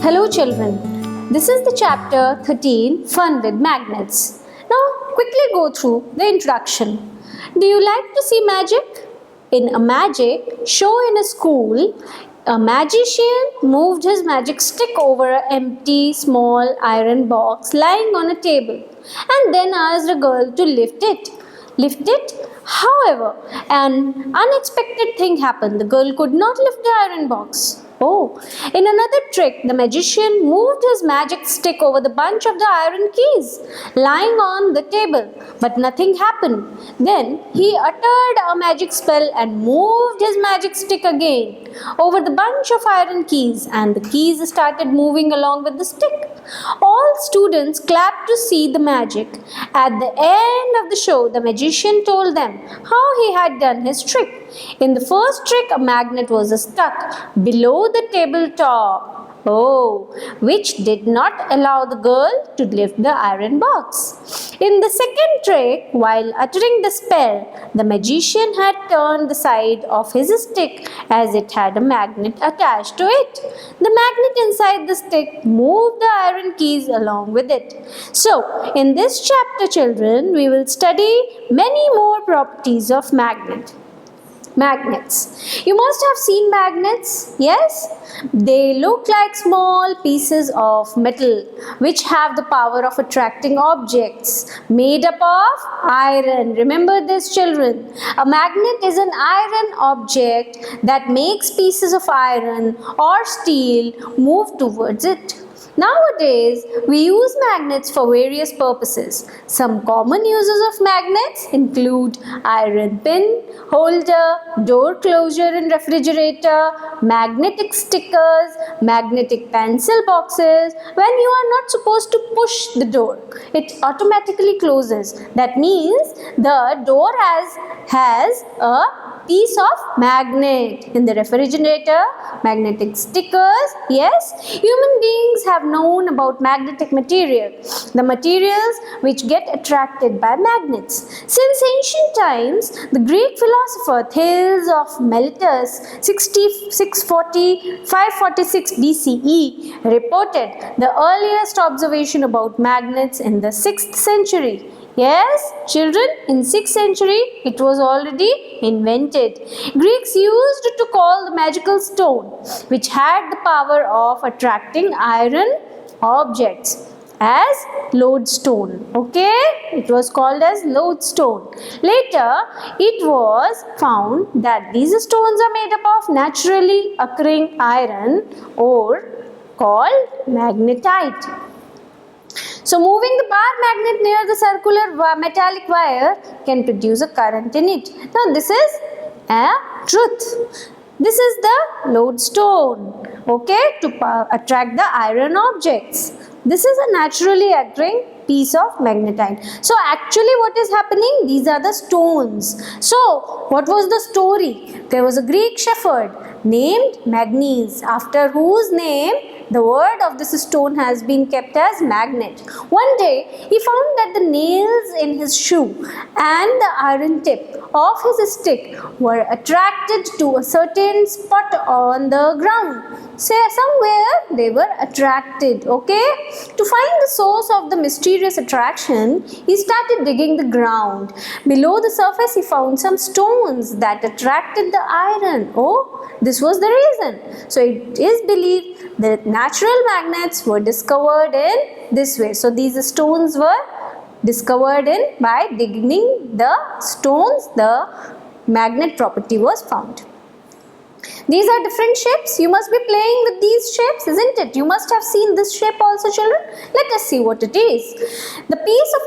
Hello children, this is the chapter 13, Fun with Magnets. Now quickly go through the introduction. Do you like to see magic? In a magic show in a school, a magician moved his magic stick over an empty small iron box lying on a table and then asked a girl to lift it. However, an unexpected thing happened. The girl could not lift the iron box. Oh, in another trick, the magician moved his magic stick over the bunch of the iron keys lying on the table, but nothing happened. Then he uttered a magic spell and moved his magic stick again over the bunch of iron keys, and the keys started moving along with the stick. All students clapped to see the magic. At the end of the show, the magician told them how he had done his trick. In the first trick, a magnet was stuck below the tabletop. Which did not allow the girl to lift the iron box. In the second trick, while uttering the spell, the magician had turned the side of his stick as it had a magnet attached to it. The magnet inside the stick moved the iron keys along with it. So, in this chapter, children, we will study many more properties of magnets. You must have seen magnets, yes? They look like small pieces of metal which have the power of attracting objects made up of iron. Remember this, children. A magnet is an iron object that makes pieces of iron or steel move towards it. Nowadays, we use magnets for various purposes. Some common uses of magnets include iron pin holder, door closure in refrigerator, magnetic stickers, magnetic pencil boxes. When you are not supposed to push the door, it automatically closes. That means the door has a piece of magnet. In the refrigerator, magnetic stickers. Yes, human beings have known about magnetic material, the materials which get attracted by magnets. Since ancient times, the Greek philosopher Thales of Miletus 546 BCE reported the earliest observation about magnets in the 6th century. Yes, children, in 6th century it was already invented. Greeks used to call the magical stone, which had the power of attracting iron objects, as lodestone. Okay, it was called as lodestone. Later, it was found that these stones are made up of naturally occurring iron ore called magnetite. So moving the bar magnet near the circular metallic wire can produce a current in it. Now this is a truth. This is the lodestone, okay, to attract the iron objects. This is a naturally occurring piece of magnetite. So actually what is happening? These are the stones. So what was the story? There was a Greek shepherd named Magnes, after whose name the word of this stone has been kept as magnet. One day he found that the nails in his shoe and the iron tip of his stick were attracted to a certain spot on the ground. Say somewhere they were attracted, okay? To find the source of the mysterious attraction, he started digging the ground. Below the surface he found some stones that attracted the iron. This was the reason. So it is believed that natural magnets were discovered in this way. So these stones were discovered in by digging the stones, the magnet property was found. These are different shapes. You must be playing with these shapes, isn't it? You must have seen this shape also, children. Let us see what it is. The piece of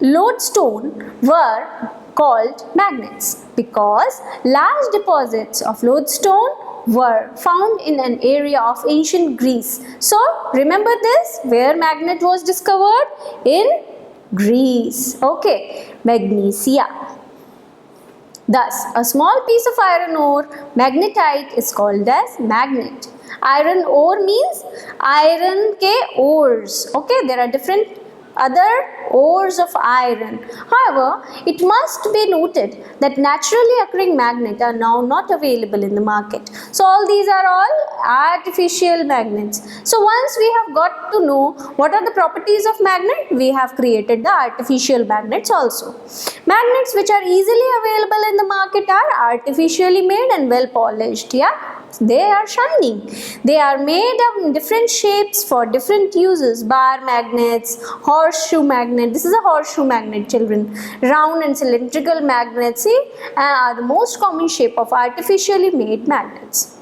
lodestone were called magnets because large deposits of lodestone were found in an area of ancient Greece. So remember this, where magnet was discovered? In Greece. Okay, Magnesia. Thus, a small piece of iron ore, magnetite, is called as magnet. Iron ore means iron ke ores. Okay, there are different other ores of iron. However, it must be noted that naturally occurring magnets are now not available in the market. So all these are all artificial magnets. So once we have got to know what are the properties of magnet, we have created the artificial magnets also. Magnets which are easily available in the market are artificially made and well polished. Yeah, they are shining. They are made of different shapes for different uses. Bar magnets, horseshoe magnet. This is a horseshoe magnet, children. Round and cylindrical magnets, see, are the most common shape of artificially made magnets.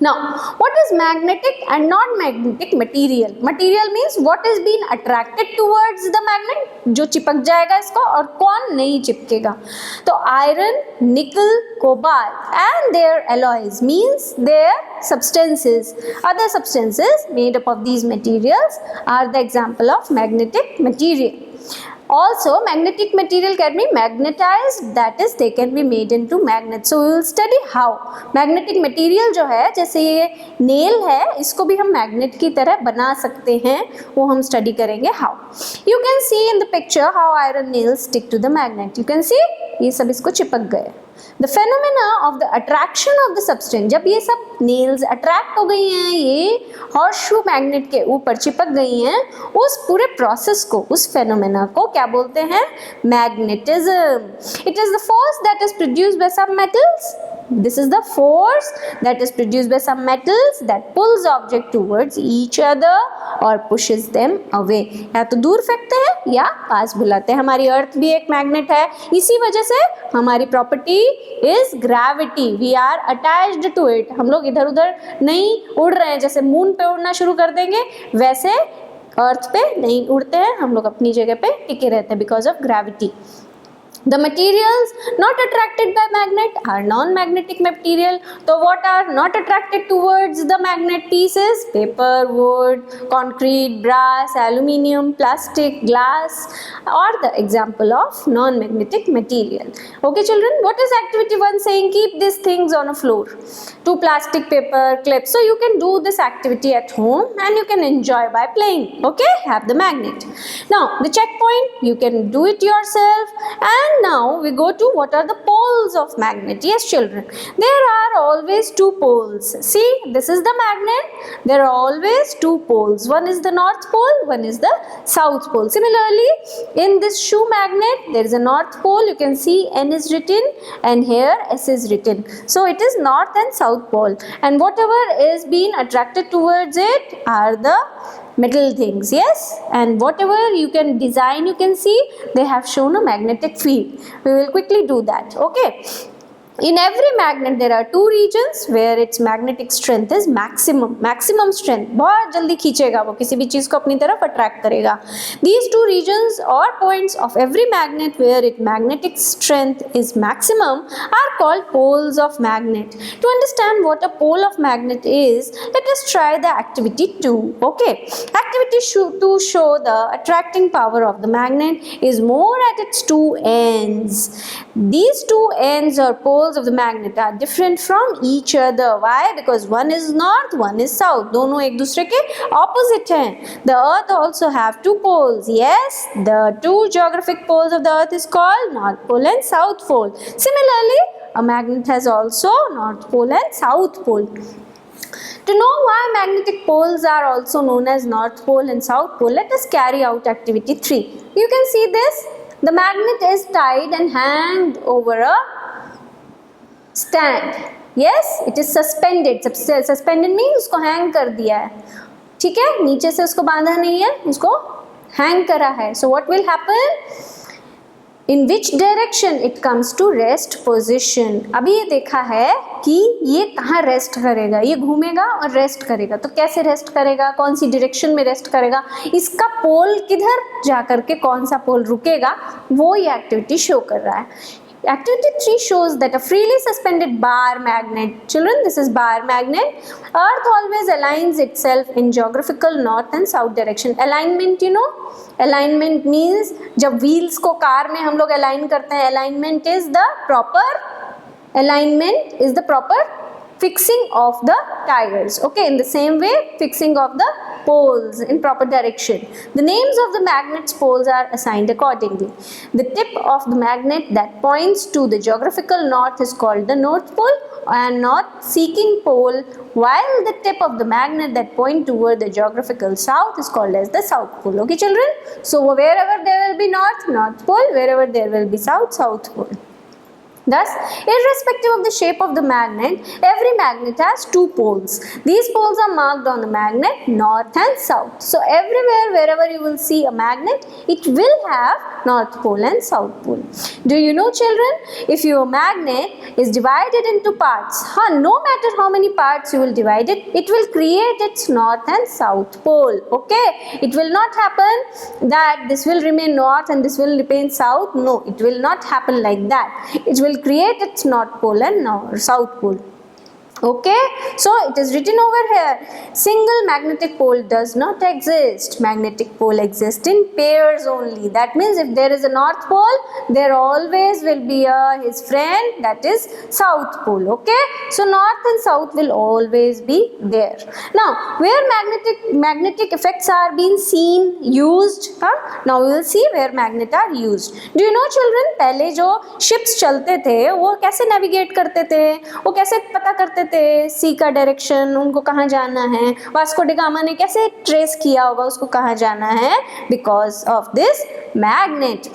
Now, what is magnetic and non-magnetic material? Material means what is being attracted towards the magnet, जो चिपक जाएगा इसको, और कौन नहीं चिपकेगा. तो iron, nickel, cobalt and their alloys means their substances. Other substances made up of these materials are the example of magnetic material. Also, magnetic material can be magnetized, that is they can be made into magnets. So we will study how magnetic material जो है, जैसे ये nail है, इसको भी हम magnet की तरह बना सकते हैं, वो हम study करेंगे how. You can see in the picture how iron nails stick to the magnet. You can see ये सब इसको चिपक गए. The phenomena of the attraction of the substance, जब ये सब nails attract हो गई हैं, ये horseshoe magnet के ऊपर चिपक गई हैं, उस पूरे process को, उस phenomena को क्या बोलते हैं? Magnetism. It is the force that is produced by some metals. This is the force that is produced by some metals that pulls object towards each other or pushes them away. या तो दूर फेंकते हैं या पास बुलाते हैं. हमारी अर्थ भी एक मैग्नेट है, इसी वजह से हमारी property is gravity. We are attached to it. हम लोग इधर उधर नहीं उड़ रहे हैं. जैसे मून पे उड़ना शुरू कर देंगे वैसे अर्थ पे नहीं उड़ते हैं, हम लोग अपनी जगह पे टिके रहते हैं because of gravity. The materials not attracted by magnet are non-magnetic material. So what are not attracted towards the magnet pieces? Paper, wood, concrete, brass, aluminium, plastic, glass are the example of non-magnetic material. Okay children, what is activity 1 saying? Keep these things on a floor. 2 plastic paper clips. So you can do this activity at home and you can enjoy by playing. Okay, have the magnet. Now the checkpoint, you can do it yourself. And now we go to what are the poles of magnet. Yes children, there are always 2 poles. See, this is the magnet. There are always 2 poles. One is the north pole, one is the south pole. Similarly, in this shoe magnet, there is a north pole. You can see N is written and here S is written. So it is north and south pole. And whatever is being attracted towards it are the metal things. Yes, and whatever you can design, you can see they have shown a magnetic field. We will quickly do that. Okay, in every magnet there are 2 regions where its magnetic strength is maximum strength. बहुत जल्दी खींचेगा वो, किसी भी चीज को अपनी तरफ अट्रैक्ट करेगा. These 2 regions or points of every magnet where its magnetic strength is maximum are called poles of magnet. To understand what a pole of magnet is, let us try the activity 2. Okay, activity 2 show the attracting power of the magnet is more at its 2 ends. These 2 ends or poles of the magnet are different from each other. Why? Because one is north, one is south. दोनों एक दूसरे के opposite हैं. The earth also have 2 poles. Yes, the 2 geographic poles of the earth is called north pole and south pole. Similarly, a magnet has also north pole and south pole. To know why magnetic poles are also known as north pole and south pole, let us carry out activity 3. You can see this. The magnet is tied and hanged over a stand. Yes, it is suspended. Suspended means उसको hang कर दिया है. ठीक है, नीचे से उसको बांधा नहीं है, उसको hang करा है. So what will happen? In which direction it comes to rest position? अभी ये देखा है कि ये कहाँ रेस्ट करेगा. ये घूमेगा और रेस्ट करेगा. तो कैसे रेस्ट करेगा, कौन सी डायरेक्शन में रेस्ट करेगा, इसका पोल किधर जा करके कौन सा पोल रुकेगा, वो ये एक्टिविटी शो कर रहा है. Activity 3 shows that a freely suspended bar magnet. Children, this is bar magnet. Earth always aligns itself in geographical north and south direction. Alignment, you know, alignment means जब wheels को car में हम लोग align करते हैं, alignment is the proper fixing of the tires. Okay, in the same way, fixing of the poles in proper direction. The names of the magnet's poles are assigned accordingly. The tip of the magnet that points to the geographical north is called the north pole and north-seeking pole, while the tip of the magnet that point toward the geographical south is called as the south pole. Okay children, so wherever there will be north pole, wherever there will be south pole. Thus, irrespective of the shape of the magnet, every magnet has two poles. These poles are marked on the magnet north and south. So everywhere wherever you will see a magnet, it will have north pole and south pole. Do you know children, if your magnet is divided into parts, no matter how many parts you will divide it, it will create its north and south pole. Okay, it will not happen that this will remain north and this will remain south. No, it will not happen like that. It will create its north pole and south pole. Okay, so it is written over here, single magnetic pole does not exist. Magnetic pole exists in pairs only. That means if there is a north pole, there always will be his friend, that is south pole. Okay, so north and south will always be there. Now where magnetic effects are being seen, used, now we will see where magnet are used. Do you know children, पहले जो ships चलते थे वो कैसे navigate करते थे, वो कैसे पता करते थे सी का डायरेक्शन, उनको कहाँ जाना है, वास्को डी गामा ने कैसे ट्रेस किया होगा उसको कहाँ जाना है, because of this magnet.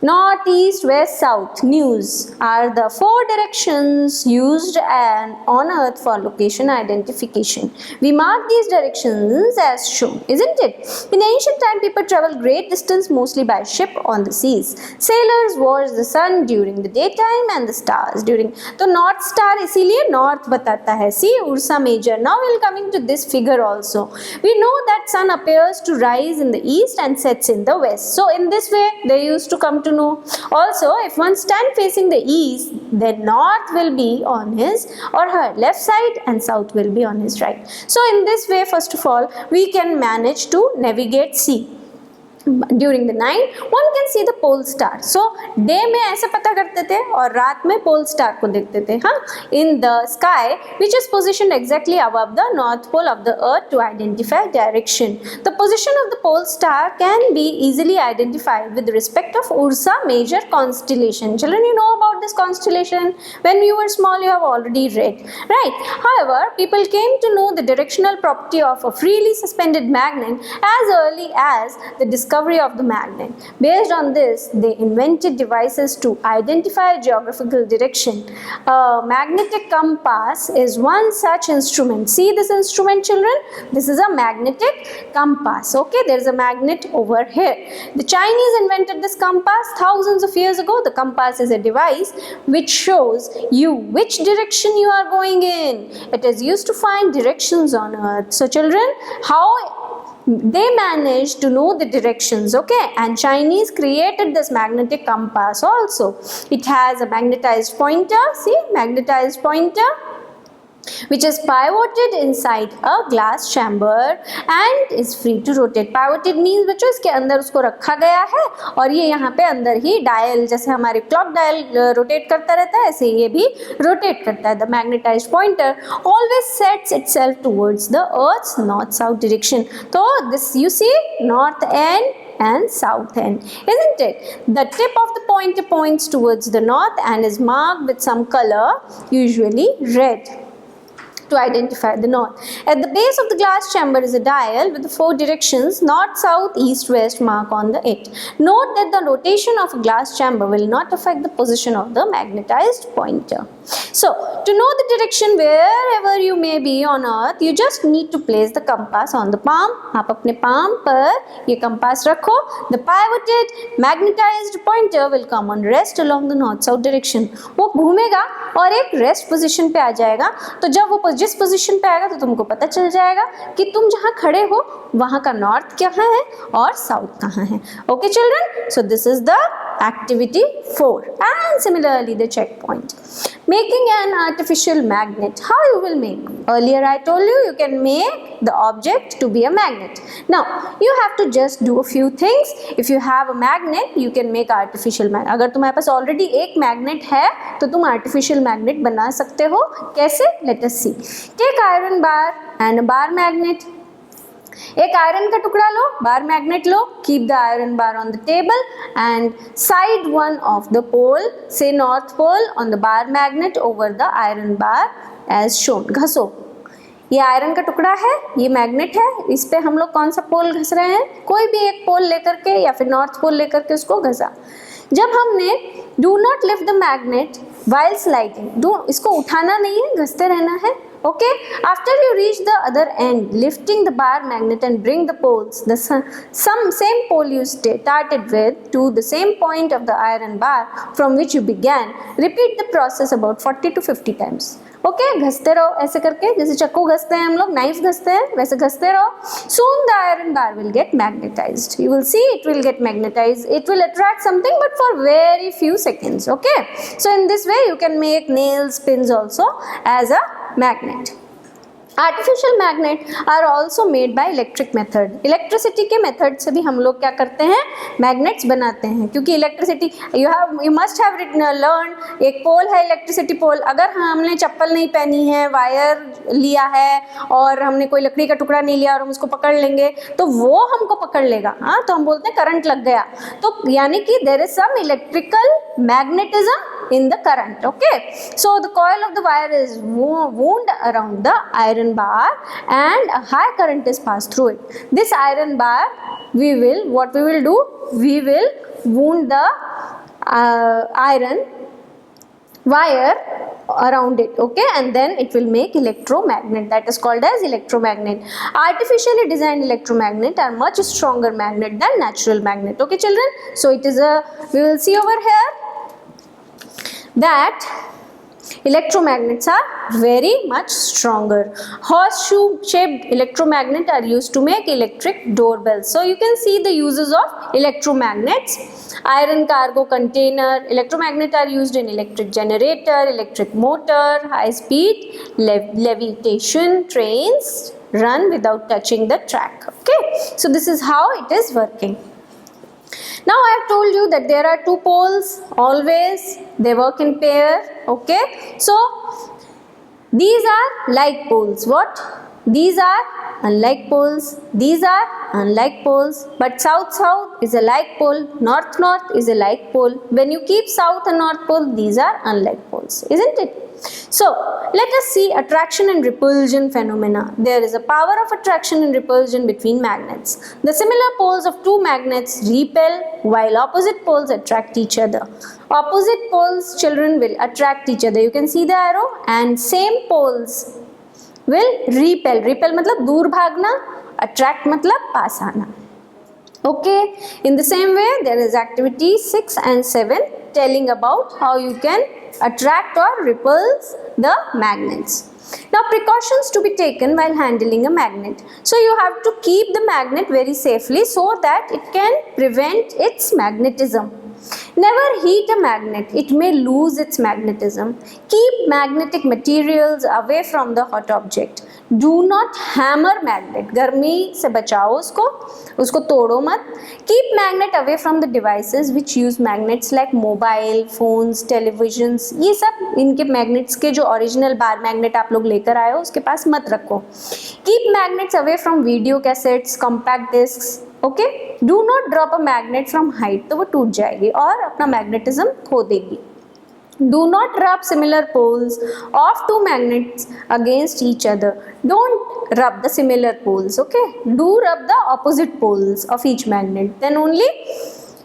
North, east, west, south, news are the four directions used on earth for location identification. We mark these directions as shown, isn't it? In ancient time, people traveled great distance mostly by ship on the seas. Sailors watched the sun during the daytime and the stars during. तो north star इसीलिए north बताता है. See, Ursa Major. Now we will coming to this figure also. We know that sun appears to rise in the east and sets in the west. So in this way, they used to come to know. Also, if one stand facing the east, then north will be on his or her left side and south will be on his right. So in this way, first of all, we can manage to navigate sea. During the night, one can see the pole star. So day में ऐसे पता करते थे और रात में pole star को देखते थे. In the sky, which is positioned exactly above the north pole of the earth to identify direction. The position of the pole star can be easily identified with respect of Ursa Major constellation. Children, you know about this constellation. When you were small, you have already read, right? However, people came to know the directional property of a freely suspended magnet as early as the discovery of the magnet. Based on this, they invented devices to identify geographical direction. A magnetic compass is one such instrument. See this instrument, children? This is a magnetic compass. Okay, there is a magnet over here. The Chinese invented this compass thousands of years ago. The compass is a device which shows you which direction you are going in. It is used to find directions on earth. So children, how they managed to know the directions, okay, and Chinese created this magnetic compass also. It has a magnetized pointer, see, magnetized pointer, which is pivoted inside a glass chamber and is free to rotate. Pivoted means बच्चों इसके अंदर उसको रखा गया है और ये यहाँ पे अंदर ही डायल, जैसे हमारे क्लॉक डायल रोटेट करता रहता है, ऐसे ये भी रोटेट करता है. The magnetized pointer always sets itself towards the earth's north-south direction. So this you see north end and south end, isn't it? The tip of the pointer points towards the north and is marked with some color, usually red, to identify the north. At the base of the glass chamber is a dial with the four directions north, south, east, west mark on the it. Note that the rotation of a glass chamber will not affect the position of the magnetized pointer. So, to know the direction wherever you may be on earth, you just need to place the compass on the palm. आप अपने palm पर ये compass रखो. The pivoted magnetized pointer will come on rest along the north-south direction. वो घूमेगा और एक rest position पे आ जाएगा. तो जब वो जिस position पे आएगा तो तुमको पता चल जाएगा कि तुम जहाँ खड़े हो वहाँ का north कहाँ है और south कहाँ है. Okay children? So this is the activity 4 and similarly the checkpoint. Making an artificial magnet. How you will make? Earlier I told you you can make the object to be a magnet. Now you have to just do a few things. If you have a magnet, you can make artificial magnet. अगर तुम्हारे पास already एक magnet है तो तुम artificial magnet बना सकते हो. कैसे? Let us see. Take iron bar and a bar magnet. एक आयरन का टुकड़ा लो, बार मैग्नेट लो, keep the iron bar on the table and side one of the pole से north pole on the bar magnet over the iron bar as shown. घसो, ये आयरन का टुकड़ा है, ये मैग्नेट है, इस पे हम लोग कौन सा पोल घस रहे हैं, कोई भी एक पोल लेकर के या फिर नॉर्थ पोल लेकर के उसको घसा। जब हमने do not lift the magnet while sliding, इसको उठाना नहीं है, घसते रहना है। Okay, after you reach the other end, lifting the bar magnet and bring the poles, the same pole you started with, to the same point of the iron bar from which you began. Repeat the process about 40 to 50 times. Okay, घसते रहो ऐसे करके, जैसे चक्कू घसते हैं हम लोग, knife घसते हैं, वैसे घसते रहो। Soon the iron bar will get magnetized. You will see it will get magnetized. It will attract something, but for very few seconds. Okay, so in this way you can make nails, pins also as a magnet. Artificial magnet are also made by electric method. Electricity के method से भी हम लोग क्या करते हैं, magnets बनाते हैं, क्योंकि electricity you must have learn, एक पोल है इलेक्ट्रिसिटी पोल, अगर हमने चप्पल नहीं पहनी है, वायर लिया है और हमने कोई लकड़ी का टुकड़ा नहीं लिया और हम उसको पकड़ लेंगे तो वो हमको पकड़ लेगा, हाँ, तो हम बोलते हैं करंट लग गया। तो यानी कि there is some electrical magnetism in the current. Okay, so the coil of the wire is wound around the iron bar and a high current is passed through it. This iron bar, what we will do, we will wound the iron wire around it, okay, and then it will make electromagnet, that is called as electromagnet. Artificially designed electromagnet are much stronger magnet than natural magnet. Okay children, so it is we will see over here that electromagnets are very much stronger. Horseshoe shaped electromagnet are used to make electric doorbells. So you can see the uses of electromagnets. Iron cargo container, electromagnet are used in electric generator, electric motor, high speed levitation trains run without touching the track. Okay, so this is how it is working. Now I have told you that there are two poles, always they work in pair. Okay, so these are like poles. What? These are unlike poles, these are unlike poles, but south is a like pole, north is a like pole. When you keep south and north pole, these are unlike poles, isn't it? So let us see attraction and repulsion phenomena. There is a power of attraction and repulsion between magnets. The similar poles of two magnets repel while opposite poles attract each other. Opposite poles, children, will attract each other. You can see the arrow, and same poles will repel. Repel मतलब दूर भागना, attract मतलब पास आना. Okay, in the same way there is activity 6 and 7 telling about how you can attract or repulse the magnets. Now precautions to be taken while handling a magnet. So you have to keep the magnet very safely so that it can prevent its magnetism. Never heat a magnet, it may lose its magnetism. Keep magnetic materials away from the hot object. Do not hammer magnet, गर्मी से बचाओ उसको तोड़ो मत. Keep magnet away from the devices which use magnets like mobile phones, televisions. ये सब इनके magnets के जो original bar magnet आप लोग लेकर आए हो उसके पास मत रखो. Keep magnets away from video cassettes, compact discs. Okay, do not drop a magnet from height, तो वो टूट जाएगी और अपना magnetism खो देगी. Do not rub similar poles of two magnets against each other. Don't rub the similar poles, okay? Do rub the opposite poles of each magnet. Then only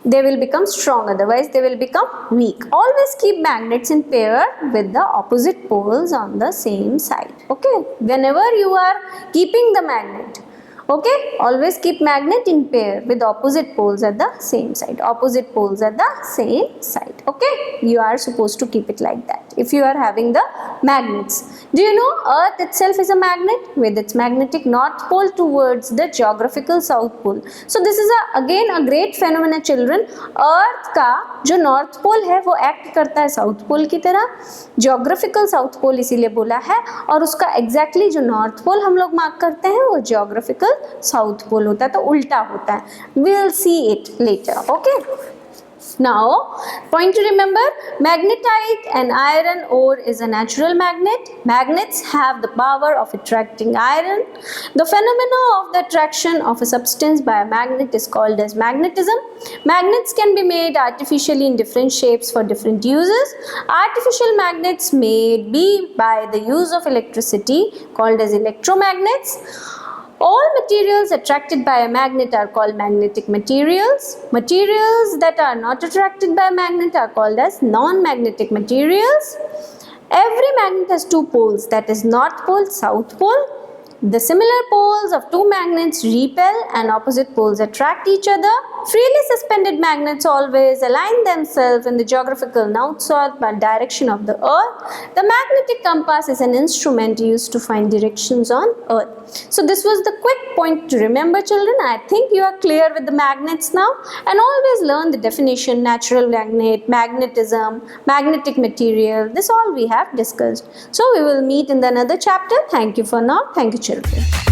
they will become strong, otherwise they will become weak. Always keep magnets in pair with the opposite poles on the same side, okay? Whenever you are keeping the magnet, okay, always keep magnet in pair with opposite poles at the same side. Opposite poles at the same side. Okay, you are supposed to keep it like that if you are having the magnets. Do you know Earth itself is a magnet with its magnetic north pole towards the geographical south pole. So this is again a great phenomena, children. Earth का जो north pole है वो act करता है south pole की तरह. Geographical south pole इसीलिए बोला है, और उसका exactly जो north pole हम लोग mark करते हैं वो geographical साउथ पोल होता है, तो उल्टा होता है. We will see it later. Okay. Now, point to remember, magnetite and iron ore is a natural magnet. Magnets have the power of attracting iron. The phenomenon of the attraction of a substance by a magnet is called as magnetism. Magnets can be made artificially in different shapes for different uses. Artificial magnets made be by the use of electricity called as electromagnets. All materials attracted by a magnet are called magnetic materials. Materials that are not attracted by a magnet are called as non-magnetic materials. Every magnet has two poles, that is north pole, south pole. The similar poles of two magnets repel and opposite poles attract each other. Freely suspended magnets always align themselves in the geographical north-south direction of the earth. The magnetic compass is an instrument used to find directions on earth. So this was the quick point to remember, children. I think you are clear with the magnets now, and always learn the definition, natural magnet, magnetism, magnetic material. This all we have discussed. So we will meet in another chapter. Thank you for now. Thank you, children.